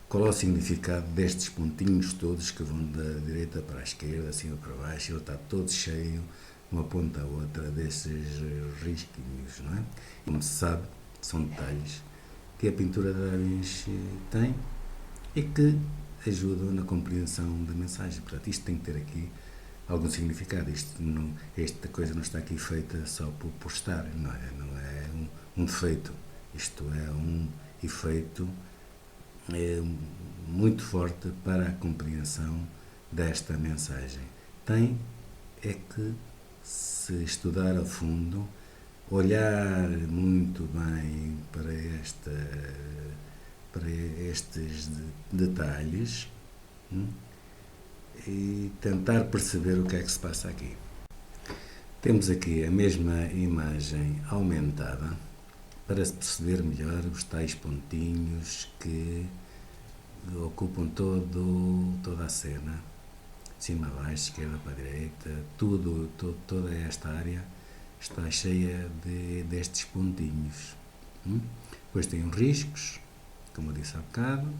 qual é o significado destes pontinhos todos que vão da direita para a esquerda, acima para baixo. Ele está todo cheio, uma ponta a outra, desses risquinhos, não é? Como se sabe, são detalhes que a pintura da Da Vinci tem e que ajudam na compreensão da mensagem. Portanto, isto tem que ter aqui algum significado. Esta coisa não está aqui feita só por estar, não é um defeito. Isto é um efeito muito forte para a compreensão desta mensagem. Tem é que se estudar a fundo, olhar muito bem para estes detalhes e tentar perceber o que é que se passa aqui. Temos aqui a mesma imagem aumentada para se perceber melhor os tais pontinhos que ocupam toda a cena, de cima a baixo, esquerda para a direita, toda esta área está cheia destes pontinhos. Depois tem os riscos, como eu disse há bocado,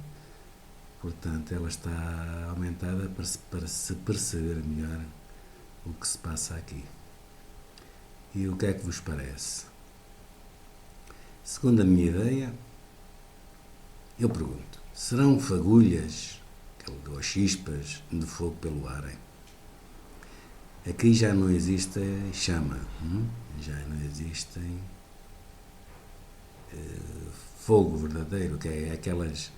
portanto ela está aumentada para se perceber melhor o que se passa aqui. E o que é que vos parece? Segundo a minha ideia, eu pergunto, serão fagulhas ou chispas de fogo pelo ar? Aqui já não existe chama, já não existe fogo verdadeiro, que é aquelas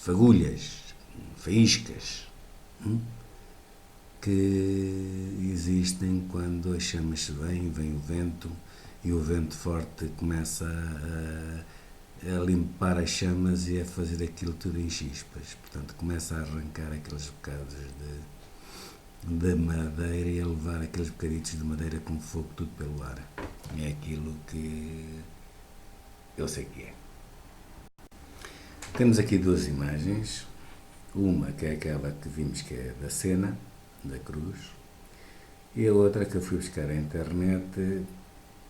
fagulhas, faíscas, que existem quando as chamas se vem o vento, e o vento forte começa a limpar as chamas e a fazer aquilo tudo em chispas. Portanto, começa a arrancar aqueles bocados de madeira e a levar aqueles bocaditos de madeira com fogo tudo pelo ar. É aquilo que eu sei que é. Temos aqui duas imagens. Uma que é aquela que vimos que é da cena, da cruz, e a outra que eu fui buscar à internet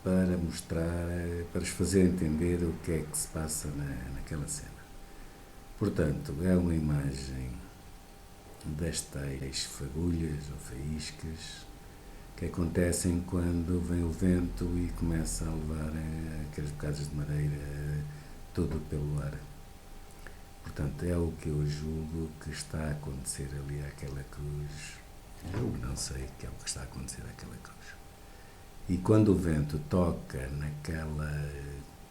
para mostrar, para vos fazer entender o que é que se passa naquela cena. Portanto, é uma imagem das tais fagulhas ou faíscas que acontecem quando vem o vento e começa a levar aqueles bocados de madeira tudo pelo ar. Portanto, é o que eu julgo que está a acontecer ali àquela cruz. Eu não sei o que é o que está a acontecer àquela cruz. E quando o vento toca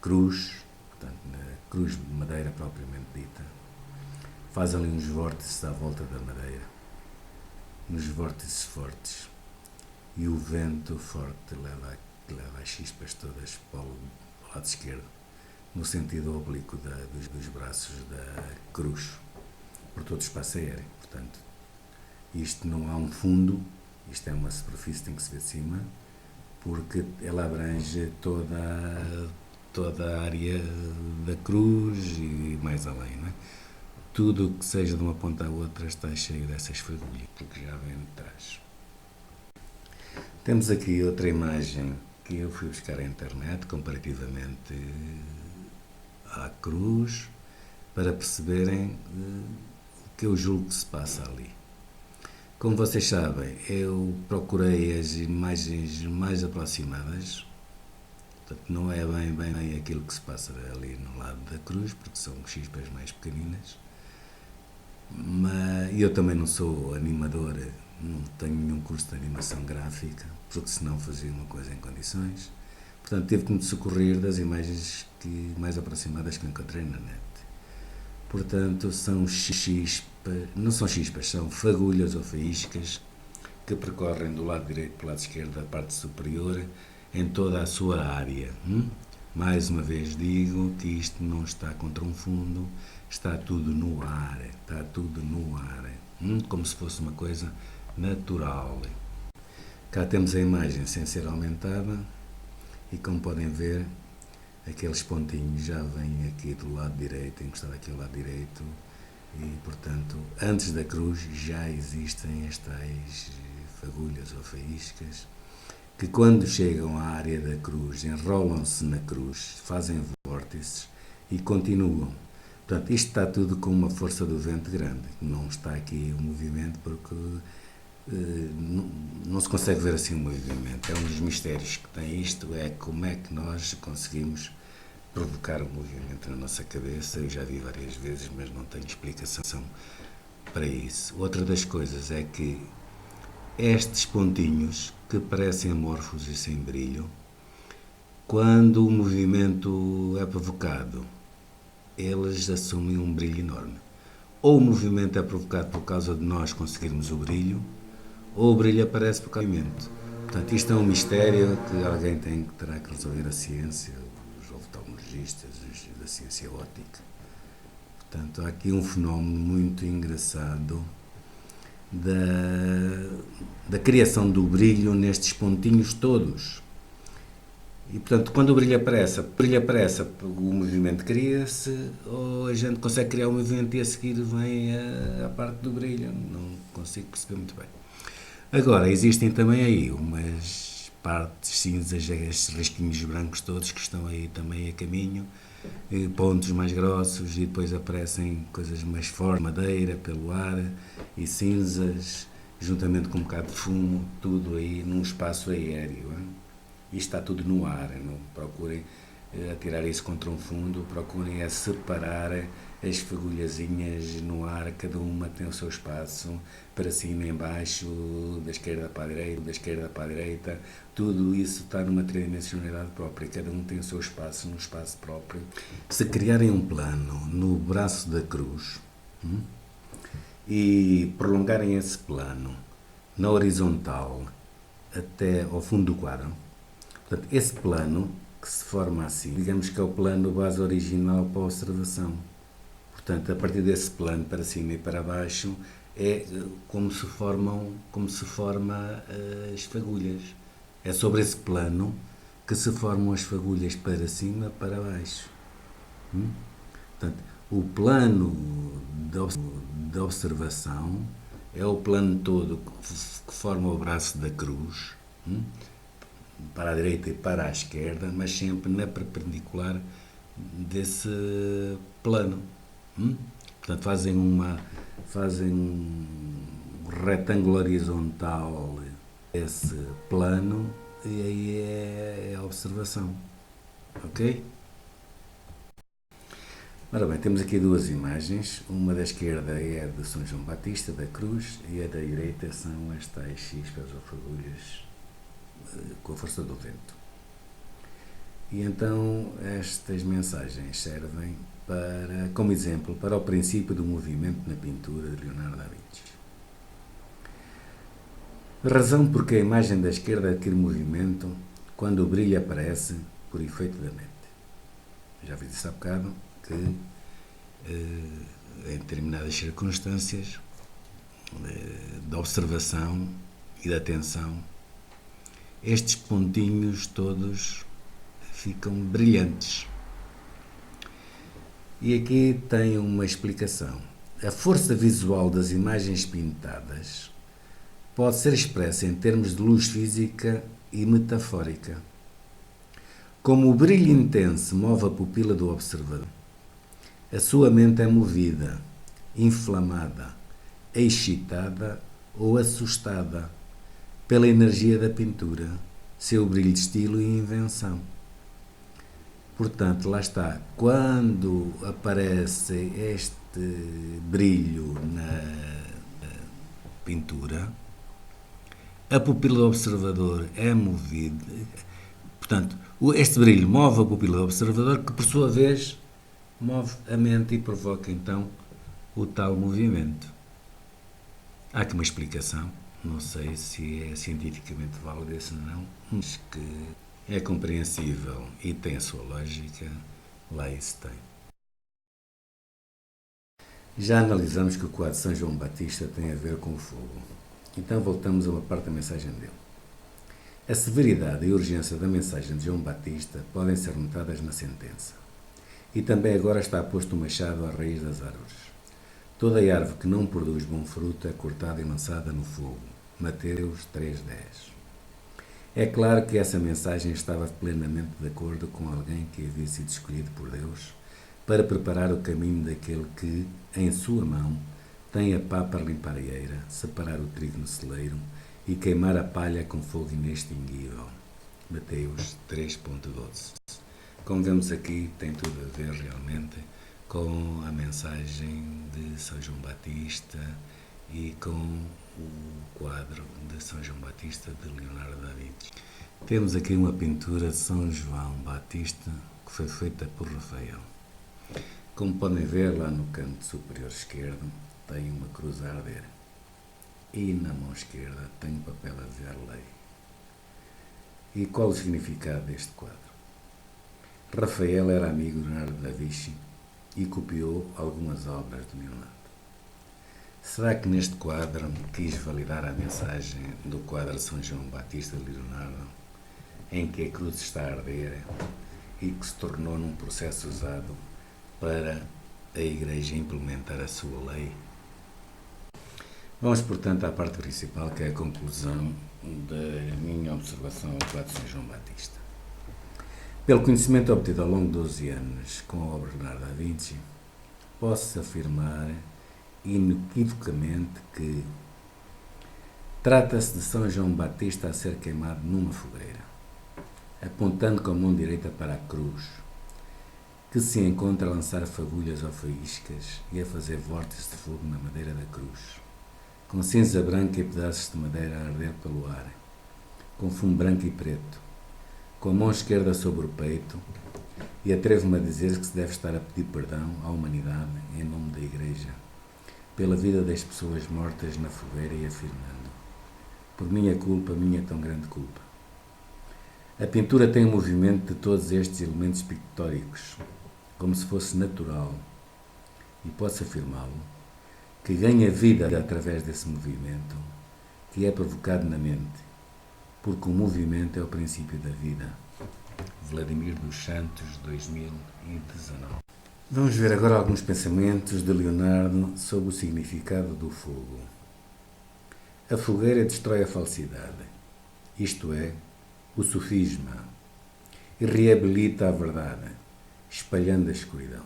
cruz, portanto, na cruz de madeira propriamente dita, faz ali uns vórtices à volta da madeira, uns vórtices fortes, e o vento forte leva as chispas todas para o lado esquerdo, no sentido oblíquo dos braços da cruz, por todo o espaço aéreo. Portanto, isto não há um fundo, isto é uma superfície que tem que se ver de cima, porque ela abrange toda a área da cruz e mais além, não é? Tudo o que seja de uma ponta à outra está cheio dessas fagulhas, porque já vem de trás. Temos aqui outra imagem que eu fui buscar à internet, comparativamente à cruz, para perceberem o que eu julgo que se passa ali. Como vocês sabem, eu procurei as imagens mais aproximadas, portanto não é bem aquilo que se passa ali no lado da cruz, porque são chispas mais pequeninas, mas eu também não sou animador, não tenho nenhum curso de animação gráfica, porque senão fazia uma coisa em condições. Portanto, tive que me socorrer das imagens mais aproximadas que encontrei na net. Portanto, são chispas, não são chispas, são fagulhas ou faíscas que percorrem do lado direito para o lado esquerdo da parte superior em toda a sua área. Mais uma vez digo que isto não está contra um fundo, está tudo no ar, como se fosse uma coisa natural. Cá temos a imagem sem ser aumentada e, como podem ver, aqueles pontinhos já vêm aqui do lado direito, encostado aqui ao lado direito, e portanto antes da cruz já existem estas fagulhas ou faíscas que, quando chegam à área da cruz, enrolam-se na cruz, fazem vórtices e continuam. Portanto, isto está tudo com uma força do vento grande, não está aqui o movimento porque não se consegue ver assim o movimento. É um dos mistérios que tem isto, é como é que nós conseguimos provocar o movimento na nossa cabeça. Eu já vi várias vezes, mas não tenho explicação para isso. Outra das coisas é que estes pontinhos, que parecem amorfos e sem brilho, quando o movimento é provocado, eles assumem um brilho enorme. Ou o movimento é provocado por causa de nós conseguirmos o brilho, ou o brilho aparece por causa do movimento. Portanto, isto é um mistério que alguém terá que resolver, a ciência, os oftalmologistas, os da ciência óptica. Portanto, há aqui um fenómeno muito engraçado da criação do brilho nestes pontinhos todos. E, portanto, quando o brilho aparece, o movimento cria-se, ou a gente consegue criar o movimento e a seguir vem a parte do brilho. Não consigo perceber muito bem. Agora, existem também aí umas partes cinzas, estes risquinhos brancos todos que estão aí também a caminho, pontos mais grossos, e depois aparecem coisas mais fortes, madeira pelo ar e cinzas, juntamente com um bocado de fumo, tudo aí num espaço aéreo. Isto está tudo no ar, não procurem atirar isso contra um fundo, procurem separar as fagulhazinhas no ar, cada uma tem o seu espaço, para cima e em baixo, da esquerda para a direita, tudo isso está numa tridimensionalidade própria, cada um tem o seu espaço, num espaço próprio. Se criarem um plano no braço da cruz e prolongarem esse plano na horizontal até ao fundo do quadro, portanto, esse plano que se forma assim, digamos que é o plano base original para a observação. Portanto, a partir desse plano, para cima e para baixo, é como se forma as fagulhas. É sobre esse plano que se formam as fagulhas para cima e para baixo. Portanto, o plano da observação é o plano todo que forma o braço da cruz, para a direita e para a esquerda, mas sempre na perpendicular desse plano. Portanto, fazem um retângulo horizontal esse plano, e aí é a observação. Ok? Ora bem, temos aqui duas imagens. Uma da esquerda é de São João Batista, da cruz, e a da direita são as tais chispas ou fagulhas com a força do vento. E então estas mensagens servem como exemplo para o princípio do movimento na pintura de Leonardo da Vinci. Razão porque a imagem da esquerda adquire movimento quando o brilho aparece por efeito da mente. Já vi disse há bocado que em determinadas circunstâncias de observação e de atenção, estes pontinhos todos ficam brilhantes. E aqui tem uma explicação. A força visual das imagens pintadas pode ser expressa em termos de luz física e metafórica. Como o brilho intenso move a pupila do observador, a sua mente é movida, inflamada, excitada ou assustada pela energia da pintura, seu brilho de estilo e invenção. Portanto, lá está, quando aparece este brilho na pintura, a pupila do observador é movida, portanto, este brilho move a pupila do observador, que por sua vez move a mente e provoca então o tal movimento. Há aqui uma explicação, não sei se é cientificamente válida, se não, mas que é compreensível e tem a sua lógica, lá isso tem. Já analisamos que o quadro de São João Batista tem a ver com o fogo. Então voltamos a uma parte da mensagem dele. A severidade e a urgência da mensagem de João Batista podem ser notadas na sentença. E também agora está posto o machado à raiz das árvores. Toda a árvore que não produz bom fruto é cortada e lançada no fogo. Mateus 3:10. É claro que essa mensagem estava plenamente de acordo com alguém que havia sido escolhido por Deus para preparar o caminho daquele que, em sua mão, tem a pá para limpar a eira, separar o trigo no celeiro e queimar a palha com fogo inextinguível. Mateus 3:12. Como vemos aqui, tem tudo a ver realmente com a mensagem de São João Batista e com o quadro de São João Batista de Leonardo da Vinci. Temos aqui uma pintura de São João Batista que foi feita por Rafael. Como podem ver, lá no canto superior esquerdo tem uma cruz a arder e na mão esquerda tem um papel a dizer lei. E qual o significado deste quadro? Rafael era amigo de Leonardo da Vinci e copiou algumas obras de Leonardo. Será que neste quadro quis validar a mensagem do quadro de São João Batista de Leonardo, em que a cruz está a arder e que se tornou num processo usado para a Igreja implementar a sua lei? Vamos, portanto, à parte principal, que é a conclusão da minha observação ao quadro de São João Batista. Pelo conhecimento obtido ao longo de 12 anos com a obra de Leonardo da Vinci, posso afirmar inequivocamente que trata-se de São João Batista a ser queimado numa fogueira, apontando com a mão direita para a cruz, que se encontra a lançar fagulhas ou faíscas e a fazer vórtices de fogo na madeira da cruz, com cinza branca e pedaços de madeira a arder pelo ar, com fumo branco e preto, com a mão esquerda sobre o peito, e atrevo-me a dizer que se deve estar a pedir perdão à humanidade em nome da Igreja, pela vida das pessoas mortas na fogueira e afirmando: por minha culpa, minha tão grande culpa. A pintura tem o movimento de todos estes elementos pictóricos, como se fosse natural, e posso afirmá-lo, que ganha vida através desse movimento, que é provocado na mente, porque o movimento é o princípio da vida. Vladimir dos Santos, 2019. Vamos ver agora alguns pensamentos de Leonardo sobre o significado do fogo. A fogueira destrói a falsidade, isto é, o sofisma, e reabilita a verdade, espalhando a escuridão.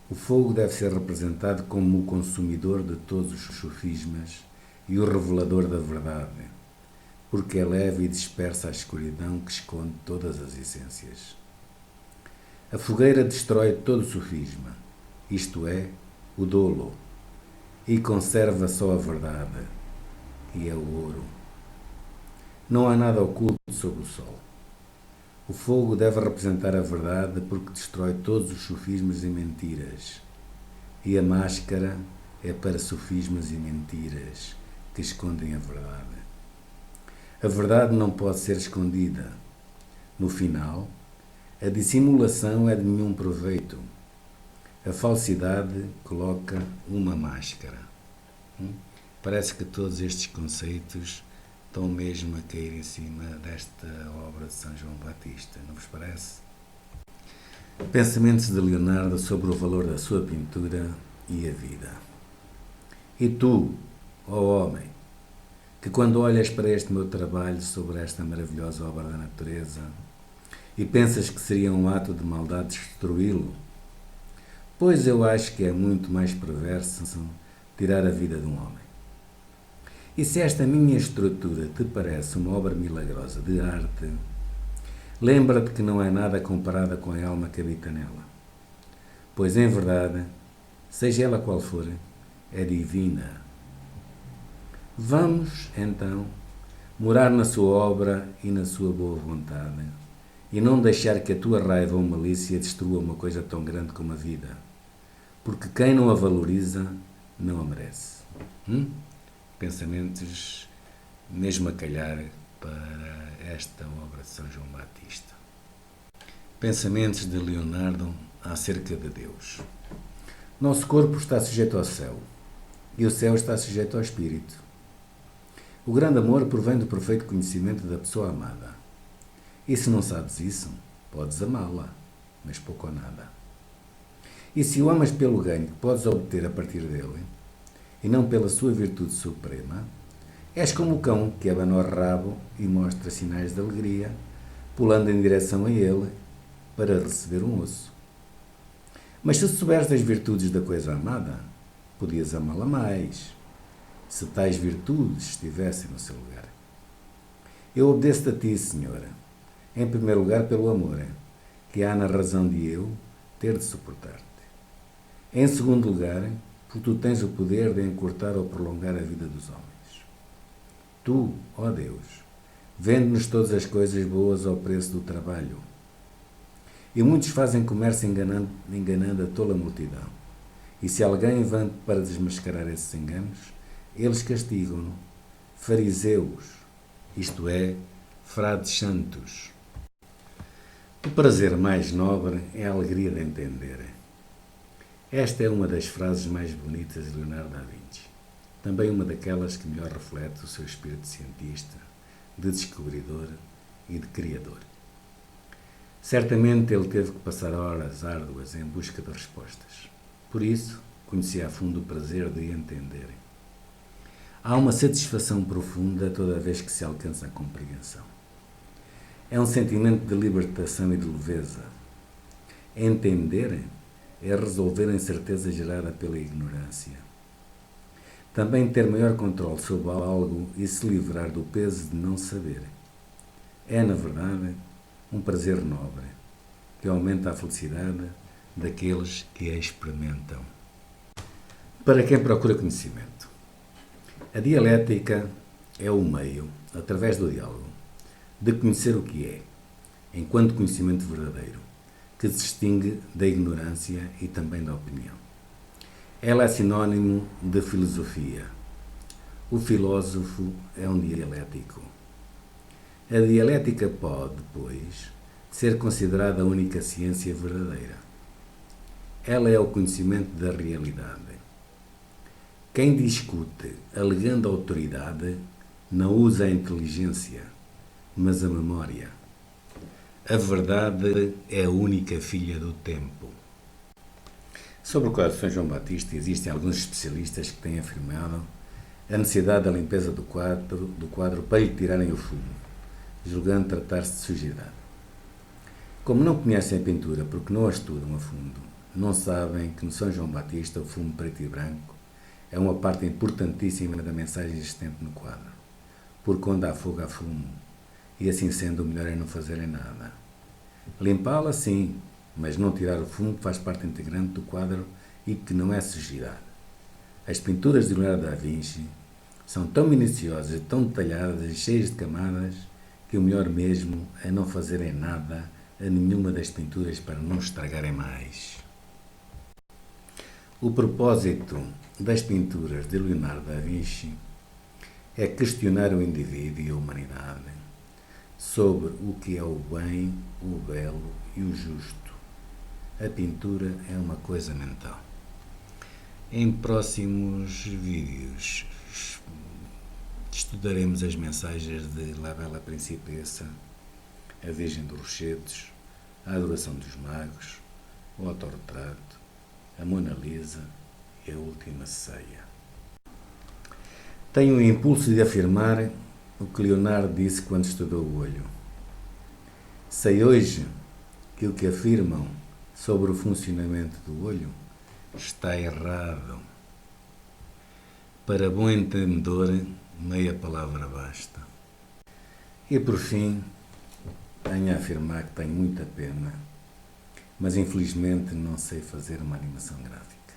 O fogo deve ser representado como o consumidor de todos os sofismas e o revelador da verdade, porque é leve e dispersa a escuridão que esconde todas as essências. A fogueira destrói todo o sofisma, isto é, o dolo, e conserva só a verdade, que é o ouro. Não há nada oculto sob o sol. O fogo deve representar a verdade porque destrói todos os sofismas e mentiras. E a máscara é para sofismas e mentiras que escondem a verdade. A verdade não pode ser escondida. No final, a dissimulação é de nenhum proveito. A falsidade coloca uma máscara. Parece que todos estes conceitos estão mesmo a cair em cima desta obra de São João Batista, não vos parece? Pensamentos de Leonardo sobre o valor da sua pintura e a vida. E tu, ó homem, que quando olhas para este meu trabalho sobre esta maravilhosa obra da natureza e pensas que seria um ato de maldade destruí-lo, pois eu acho que é muito mais perverso tirar a vida de um homem. E se esta minha estrutura te parece uma obra milagrosa de arte, lembra-te que não é nada comparada com a alma que habita nela. Pois, em verdade, seja ela qual for, é divina. Vamos, então, morar na sua obra e na sua boa vontade, e não deixar que a tua raiva ou malícia destrua uma coisa tão grande como a vida, porque quem não a valoriza, não a merece. Pensamentos mesmo a calhar para esta obra de São João Batista. Pensamentos de Leonardo acerca de Deus. Nosso corpo está sujeito ao céu e o céu está sujeito ao espírito. O grande amor provém do perfeito conhecimento da pessoa amada. E se não sabes isso, podes amá-la, mas pouco ou nada. E se o amas pelo ganho que podes obter a partir dele, e não pela sua virtude suprema, és como o cão que abana o rabo e mostra sinais de alegria, pulando em direção a ele para receber um osso. Mas se souberes das virtudes da coisa amada, podias amá-la mais, se tais virtudes estivessem no seu lugar. Eu obedeço a ti, Senhora, em primeiro lugar pelo amor, que há na razão de eu ter de suportar-te. Em segundo lugar, porque tu tens o poder de encurtar ou prolongar a vida dos homens. Tu, ó Deus, vende-nos todas as coisas boas ao preço do trabalho. E muitos fazem comércio enganando a tola multidão. E se alguém vem para desmascarar esses enganos, eles castigam-no. Fariseus, isto é, frades santos. O prazer mais nobre é a alegria de entender. Esta é uma das frases mais bonitas de Leonardo da Vinci. Também uma daquelas que melhor reflete o seu espírito de cientista, de descobridor e de criador. Certamente ele teve que passar horas árduas em busca de respostas. Por isso, conhecia a fundo o prazer de entender. Há uma satisfação profunda toda vez que se alcança a compreensão. É um sentimento de libertação e de leveza. Entender é resolver a incerteza gerada pela ignorância. Também ter maior controle sobre algo e se livrar do peso de não saber. É, na verdade, um prazer nobre, que aumenta a felicidade daqueles que a experimentam. Para quem procura conhecimento, a dialética é o meio, através do diálogo, de conhecer o que é, enquanto conhecimento verdadeiro, que se distingue da ignorância e também da opinião. Ela é sinónimo de filosofia. O filósofo é um dialético. A dialética pode, pois, ser considerada a única ciência verdadeira. Ela é o conhecimento da realidade. Quem discute alegando autoridade não usa a inteligência, mas a memória. A verdade é a única filha do tempo. Sobre o quadro de São João Batista, existem alguns especialistas que têm afirmado a necessidade da limpeza do quadro para lhe tirarem o fumo, julgando tratar-se de sujidade. Como não conhecem a pintura porque não a estudam a fundo, não sabem que no São João Batista o fumo preto e branco é uma parte importantíssima da mensagem existente no quadro, porque onde há fogo há fumo, e assim sendo o melhor é não fazerem nada. Limpá-la sim, mas não tirar o fumo que faz parte integrante do quadro e que não é sujidade. As pinturas de Leonardo da Vinci são tão minuciosas, tão detalhadas e cheias de camadas que que o melhor mesmo é não fazerem nada a nenhuma das pinturas para não estragarem mais. O propósito das pinturas de Leonardo da Vinci é questionar o indivíduo e a humanidade sobre o que é o bem, o belo e o justo. A pintura é uma coisa mental. Em próximos vídeos estudaremos as mensagens de La Bela Principessa, a Virgem dos Rochedos, a Adoração dos Magos, o Autorretrato, a Mona Lisa e a Última Ceia. Tenho o impulso de afirmar o que Leonardo disse quando estudou o olho. Sei hoje que o que afirmam sobre o funcionamento do olho está errado. Para bom entendedor, meia palavra basta. E por fim, tenho a afirmar que tenho muita pena, mas infelizmente não sei fazer uma animação gráfica.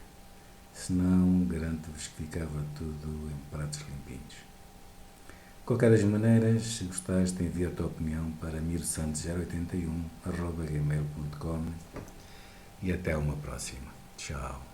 Senão, garanto-vos que ficava tudo em pratos limpinhos. De qualquer das maneiras, se gostaste, envia a tua opinião para mirosantos081@gmail.com e até uma próxima. Tchau.